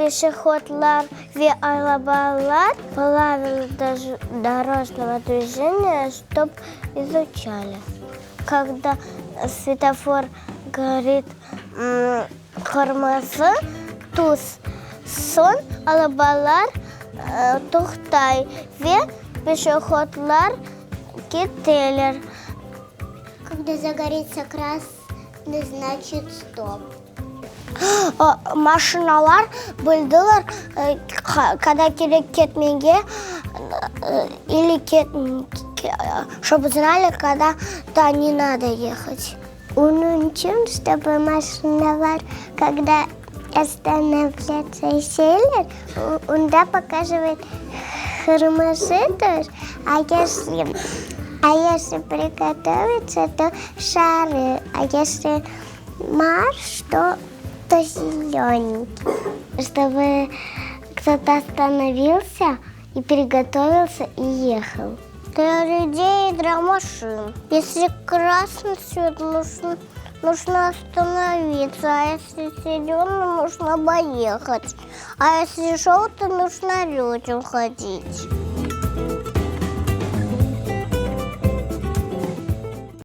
пешеходlar ve arabalar правила дорожного движения, чтобы изучали. Когда светофор говорит кırmızı, tuz, son arabalar toxtay ve пешеходlar giderler. Когда загорится красный, значит стоп. Машиналар bildiler когда керек кетмеге или чтобы знали, когда не надо ехать. Onun için, чтобы машиналар, когда останавливаются и селят, он показывает хромосетер, а если приготовиться, то шары, а если марш, то зелененький. Чтобы кто-то остановился и приготовился и ехал. Для людей и для машин. Если красный свет, нужно остановиться, а если зеленый, нужно поехать. А если желтый, нужно людям ходить.